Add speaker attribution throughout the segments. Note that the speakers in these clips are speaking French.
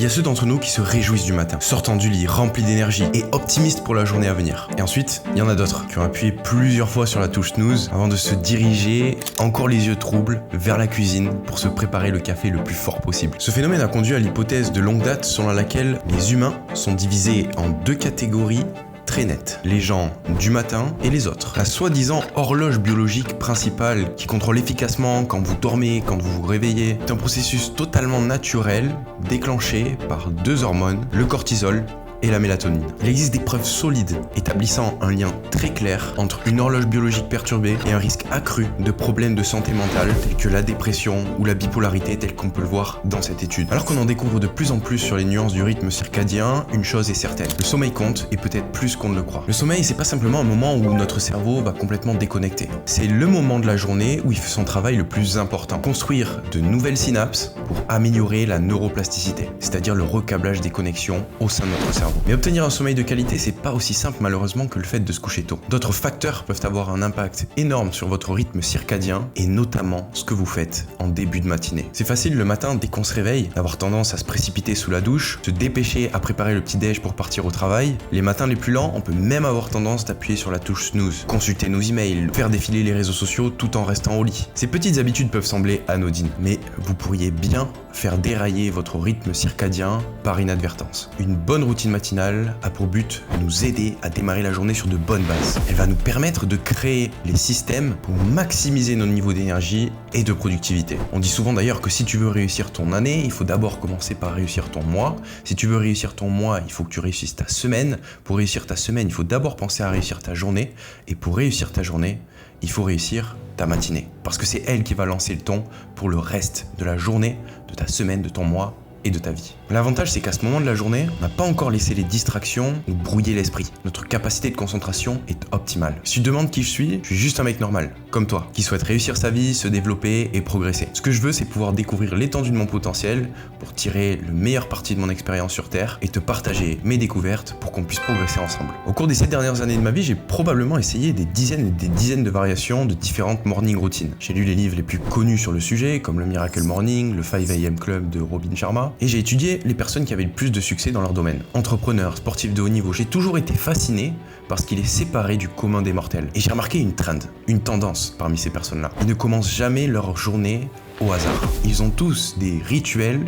Speaker 1: y a ceux d'entre nous qui se réjouissent du matin, sortant du lit, remplis d'énergie et optimistes pour la journée à venir. Et ensuite, il y en a d'autres qui ont appuyé plusieurs fois sur la touche snooze avant de se diriger, encore les yeux troubles, vers la cuisine pour se préparer le café le plus fort possible. Ce phénomène a conduit à l'hypothèse de longue date selon laquelle les humains sont divisés en deux catégories très nettes, les gens du matin et les autres. La soi-disant horloge biologique principale qui contrôle efficacement quand vous dormez, quand vous vous réveillez, est un processus totalement naturel déclenché par deux hormones, le cortisol et la mélatonine. Il existe des preuves solides établissant un lien très clair entre une horloge biologique perturbée et un risque accru de problèmes de santé mentale tels que la dépression ou la bipolarité telle qu'on peut le voir dans cette étude. Alors qu'on en découvre de plus en plus sur les nuances du rythme circadien, une chose est certaine, le sommeil compte et peut-être plus qu'on ne le croit. Le sommeil, c'est pas simplement un moment où notre cerveau va complètement déconnecter. C'est le moment de la journée où il fait son travail le plus important. Construire de nouvelles synapses pour améliorer la neuroplasticité, c'est-à-dire le recablage des connexions au sein de notre cerveau. Mais obtenir un sommeil de qualité, c'est pas aussi simple malheureusement que le fait de se coucher tôt. D'autres facteurs peuvent avoir un impact énorme sur votre rythme circadien et notamment ce que vous faites en début de matinée. C'est facile le matin, dès qu'on se réveille, d'avoir tendance à se précipiter sous la douche, se dépêcher à préparer le petit-déj pour partir au travail. Les matins les plus lents, on peut même avoir tendance d'appuyer sur la touche snooze, consulter nos emails, faire défiler les réseaux sociaux tout en restant au lit. Ces petites habitudes peuvent sembler anodines, mais vous pourriez bien faire dérailler votre rythme circadien par inadvertance. Une bonne routine matinale a pour but de nous aider à démarrer la journée sur de bonnes bases. Elle va nous permettre de créer les systèmes pour maximiser notre niveau d'énergie et de productivité. On dit souvent d'ailleurs que si tu veux réussir ton année, il faut d'abord commencer par réussir ton mois. Si tu veux réussir ton mois, il faut que tu réussisses ta semaine. Pour réussir ta semaine, il faut d'abord penser à réussir ta journée. Et pour réussir ta journée, il faut réussir ta matinée. Parce que c'est elle qui va lancer le ton pour le reste de la journée, de ta semaine, de ton mois et de ta vie. L'avantage, c'est qu'à ce moment de la journée, on n'a pas encore laissé les distractions nous brouiller l'esprit. Notre capacité de concentration est optimale. Si tu te demandes qui je suis juste un mec normal, comme toi, qui souhaite réussir sa vie, se développer et progresser. Ce que je veux, c'est pouvoir découvrir l'étendue de mon potentiel pour tirer le meilleur parti de mon expérience sur Terre et te partager mes découvertes pour qu'on puisse progresser ensemble. Au cours des 7 dernières années de ma vie, j'ai probablement essayé des dizaines et des dizaines de variations de différentes morning routines. J'ai lu les livres les plus connus sur le sujet, comme le Miracle Morning, le 5 AM Club de Robin Sharma, et j'ai étudié les personnes qui avaient le plus de succès dans leur domaine. Entrepreneurs, sportifs de haut niveau, j'ai toujours été fasciné par ce qui les séparait du commun des mortels. Et j'ai remarqué une trend, une tendance parmi ces personnes-là. Ils ne commencent jamais leur journée au hasard. Ils ont tous des rituels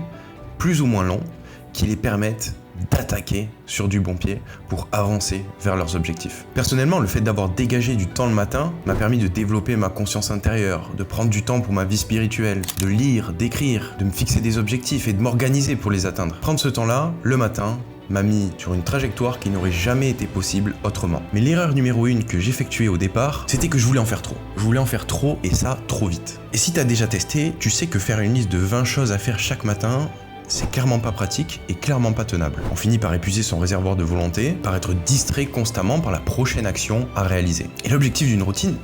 Speaker 1: plus ou moins longs qui les permettent d'attaquer sur du bon pied pour avancer vers leurs objectifs. Personnellement, le fait d'avoir dégagé du temps le matin m'a permis de développer ma conscience intérieure, de prendre du temps pour ma vie spirituelle, de lire, d'écrire, de me fixer des objectifs et de m'organiser pour les atteindre. Prendre ce temps-là, le matin, m'a mis sur une trajectoire qui n'aurait jamais été possible autrement. Mais l'erreur numéro 1 que j'effectuais au départ, c'était que je voulais en faire trop. Je voulais en faire trop et ça, trop vite. Et si t'as déjà testé, tu sais que faire une liste de 20 choses à faire chaque matin, c'est clairement pas pratique et clairement pas tenable. On finit par épuiser son réservoir de volonté, par être distrait constamment par la prochaine action à réaliser. Et l'objectif d'une routine,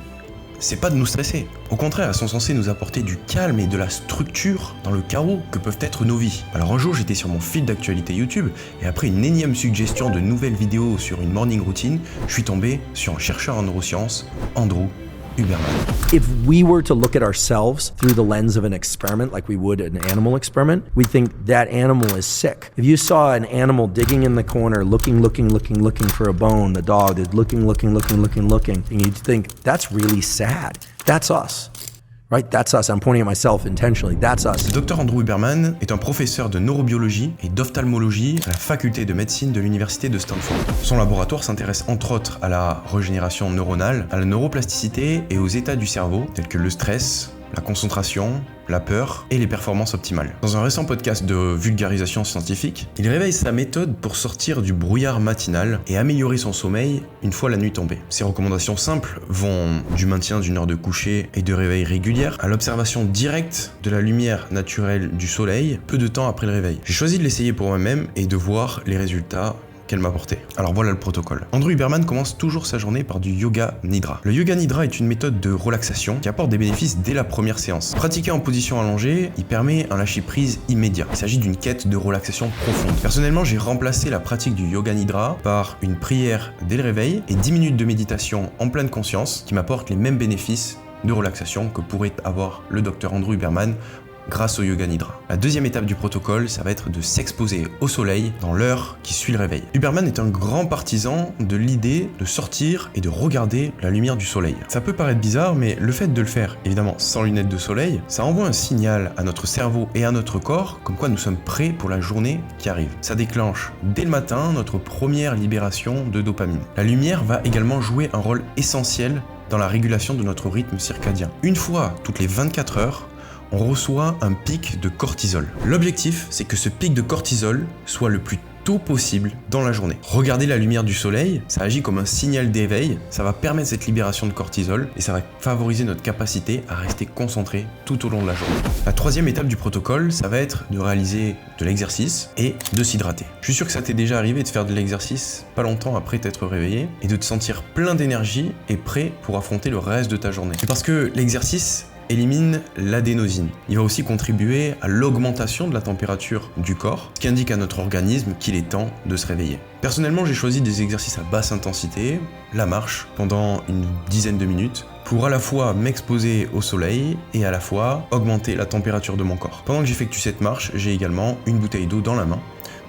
Speaker 1: c'est pas de nous stresser. Au contraire, elles sont censées nous apporter du calme et de la structure dans le chaos que peuvent être nos vies. Alors un jour, j'étais sur mon fil d'actualité YouTube et après une énième suggestion de nouvelles vidéos sur une morning routine, je suis tombé sur un chercheur en neurosciences, Andrew Huberman.
Speaker 2: If we were to look at ourselves through the lens of an experiment like we would an animal experiment, we think that animal is sick. If you saw an animal digging in the corner, looking for a bone, the dog is looking, and you'd think, that's really sad. That's us. Right? That's us. I'm pointing at myself intentionally. That's us.
Speaker 1: Le Dr Andrew Huberman est un professeur de neurobiologie et d'ophtalmologie à la faculté de médecine de l'université de Stanford. Son laboratoire s'intéresse entre autres à la régénération neuronale, à la neuroplasticité et aux états du cerveau tels que le stress, la concentration, la peur et les performances optimales. Dans un récent podcast de vulgarisation scientifique, il réveille sa méthode pour sortir du brouillard matinal et améliorer son sommeil une fois la nuit tombée. Ses recommandations simples vont du maintien d'une heure de coucher et de réveil régulière à l'observation directe de la lumière naturelle du soleil peu de temps après le réveil. J'ai choisi de l'essayer pour moi-même et de voir les résultats qu'elle m'apportait. Alors voilà le protocole. Andrew Huberman commence toujours sa journée par du yoga nidra. Le yoga nidra est une méthode de relaxation qui apporte des bénéfices dès la première séance. Pratiqué en position allongée, il permet un lâcher-prise immédiat. Il s'agit d'une quête de relaxation profonde. Personnellement, j'ai remplacé la pratique du yoga nidra par une prière dès le réveil et 10 minutes de méditation en pleine conscience qui m'apportent les mêmes bénéfices de relaxation que pourrait avoir le Dr Andrew Huberman grâce au yoga nidra. La deuxième étape du protocole, ça va être de s'exposer au soleil dans l'heure qui suit le réveil. Huberman est un grand partisan de l'idée de sortir et de regarder la lumière du soleil. Ça peut paraître bizarre, mais le fait de le faire, évidemment sans lunettes de soleil, ça envoie un signal à notre cerveau et à notre corps comme quoi nous sommes prêts pour la journée qui arrive. Ça déclenche dès le matin notre première libération de dopamine. La lumière va également jouer un rôle essentiel dans la régulation de notre rythme circadien. Une fois toutes les 24 heures, on reçoit un pic de cortisol. L'objectif, c'est que ce pic de cortisol soit le plus tôt possible dans la journée. Regarder la lumière du soleil, ça agit comme un signal d'éveil, ça va permettre cette libération de cortisol et ça va favoriser notre capacité à rester concentré tout au long de la journée. La troisième étape du protocole, ça va être de réaliser de l'exercice et de s'hydrater. Je suis sûr que ça t'est déjà arrivé de faire de l'exercice pas longtemps après t'être réveillé et de te sentir plein d'énergie et prêt pour affronter le reste de ta journée. C'est parce que l'exercice élimine l'adénosine. Il va aussi contribuer à l'augmentation de la température du corps, ce qui indique à notre organisme qu'il est temps de se réveiller. Personnellement, j'ai choisi des exercices à basse intensité, la marche, pendant une dizaine de minutes, pour à la fois m'exposer au soleil et à la fois augmenter la température de mon corps. Pendant que j'effectue cette marche, j'ai également une bouteille d'eau dans la main,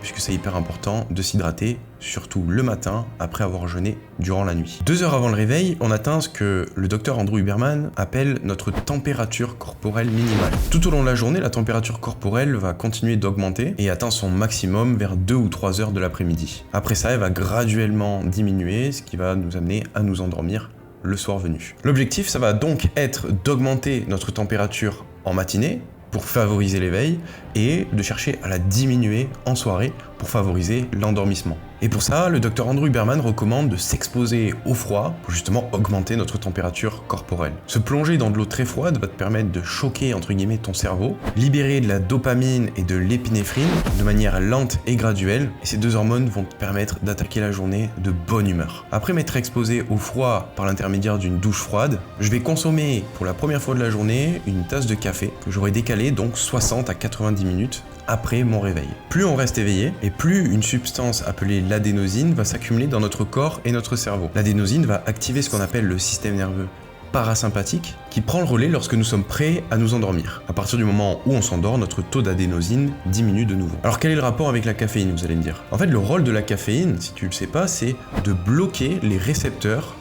Speaker 1: puisque c'est hyper important de s'hydrater, surtout le matin, après avoir jeûné durant la nuit. 2 heures avant le réveil, on atteint ce que le docteur Andrew Huberman appelle notre température corporelle minimale. Tout au long de la journée, la température corporelle va continuer d'augmenter et atteint son maximum vers 2 ou 3 heures de l'après-midi. Après ça, elle va graduellement diminuer, ce qui va nous amener à nous endormir le soir venu. L'objectif, ça va donc être d'augmenter notre température en matinée, pour favoriser l'éveil et de chercher à la diminuer en soirée pour favoriser l'endormissement. Et pour ça, le docteur Andrew Huberman recommande de s'exposer au froid pour justement augmenter notre température corporelle. Se plonger dans de l'eau très froide va te permettre de choquer entre guillemets ton cerveau, libérer de la dopamine et de l'épinéphrine de manière lente et graduelle, et ces deux hormones vont te permettre d'attaquer la journée de bonne humeur. Après m'être exposé au froid par l'intermédiaire d'une douche froide, je vais consommer pour la première fois de la journée une tasse de café que j'aurai décalé donc 60 à 90 minutes après mon réveil. Plus on reste éveillé et plus une substance appelée l'adénosine va s'accumuler dans notre corps et notre cerveau. L'adénosine va activer ce qu'on appelle le système nerveux parasympathique qui prend le relais lorsque nous sommes prêts à nous endormir. À partir du moment où on s'endort, notre taux d'adénosine diminue de nouveau. Alors quel est le rapport avec la caféine, vous allez me dire? En fait, le rôle de la caféine, si tu le sais pas, c'est de bloquer les récepteurs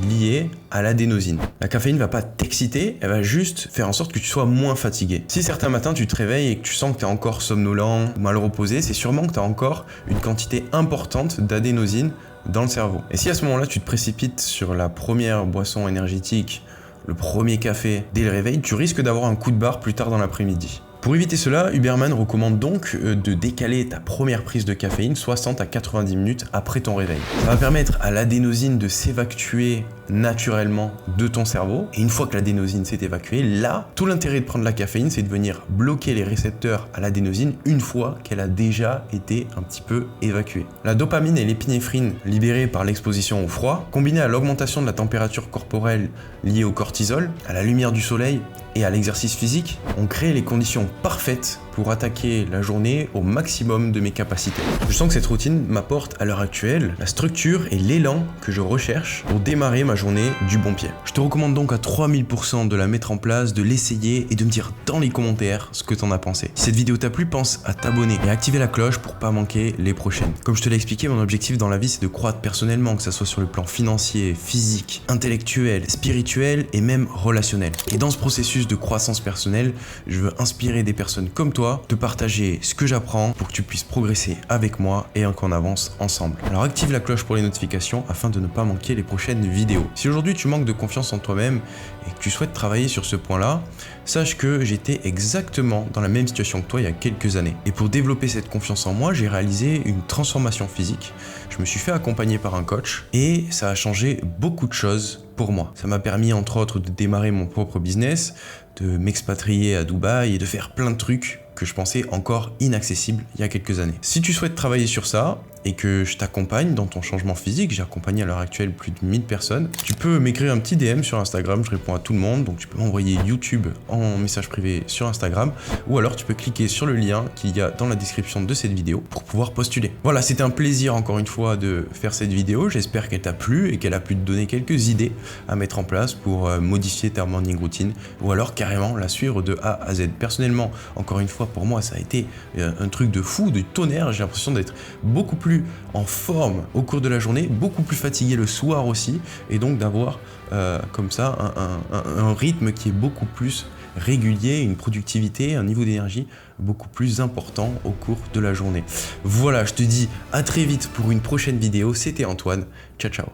Speaker 1: lié à l'adénosine. La caféine va pas t'exciter, elle va juste faire en sorte que tu sois moins fatigué. Si certains matins tu te réveilles et que tu sens que tu es encore somnolent, mal reposé, c'est sûrement que tu as encore une quantité importante d'adénosine dans le cerveau. Et si à ce moment-là tu te précipites sur la première boisson énergétique, le premier café dès le réveil, tu risques d'avoir un coup de barre plus tard dans l'après-midi. Pour éviter cela, Huberman recommande donc de décaler ta première prise de caféine 60 à 90 minutes après ton réveil. Ça va permettre à l'adénosine de s'évacuer naturellement de ton cerveau. Et une fois que l'adénosine s'est évacuée, là, tout l'intérêt de prendre la caféine, c'est de venir bloquer les récepteurs à l'adénosine une fois qu'elle a déjà été un petit peu évacuée. La dopamine et l'épinéphrine libérées par l'exposition au froid, combinées à l'augmentation de la température corporelle liée au cortisol, à la lumière du soleil et à l'exercice physique, ont créé les conditions parfaites pour attaquer la journée au maximum de mes capacités. Je sens que cette routine m'apporte à l'heure actuelle la structure et l'élan que je recherche pour démarrer ma journée du bon pied. Je te recommande donc à 3000% de la mettre en place, de l'essayer et de me dire dans les commentaires ce que t'en as pensé. Si cette vidéo t'a plu, pense à t'abonner et à activer la cloche pour pas manquer les prochaines. Comme je te l'ai expliqué, mon objectif dans la vie c'est de croître personnellement, que ça soit sur le plan financier, physique, intellectuel, spirituel et même relationnel. Et dans ce processus de croissance personnelle, je veux inspirer des personnes comme toi, te partager ce que j'apprends pour que tu puisses progresser avec moi et qu'on avance ensemble. Alors active la cloche pour les notifications afin de ne pas manquer les prochaines vidéos. Si aujourd'hui tu manques de confiance en toi-même et que tu souhaites travailler sur ce point-là, sache que j'étais exactement dans la même situation que toi il y a quelques années. Et pour développer cette confiance en moi, j'ai réalisé une transformation physique. Je me suis fait accompagner par un coach et ça a changé beaucoup de choses pour moi. Ça m'a permis entre autres de démarrer mon propre business, de m'expatrier à Dubaï et de faire plein de trucs que je pensais encore inaccessible il y a quelques années. Si tu souhaites travailler sur ça et que je t'accompagne dans ton changement physique, j'ai accompagné à l'heure actuelle plus de 1000 personnes, tu peux m'écrire un petit DM sur Instagram, je réponds à tout le monde, donc tu peux m'envoyer YouTube en message privé sur Instagram, ou alors tu peux cliquer sur le lien qu'il y a dans la description de cette vidéo pour pouvoir postuler. Voilà, c'était un plaisir encore une fois de faire cette vidéo, j'espère qu'elle t'a plu et qu'elle a pu te donner quelques idées à mettre en place pour modifier ta morning routine, ou alors carrément la suivre de A à Z. Personnellement, encore une fois, pour moi, ça a été un truc de fou, de tonnerre, j'ai l'impression d'être beaucoup plus en forme au cours de la journée, beaucoup plus fatigué le soir aussi, et donc d'avoir comme ça un rythme qui est beaucoup plus régulier, une productivité, un niveau d'énergie beaucoup plus important au cours de la journée. Voilà, je te dis à très vite pour une prochaine vidéo, c'était Antoine, ciao ciao.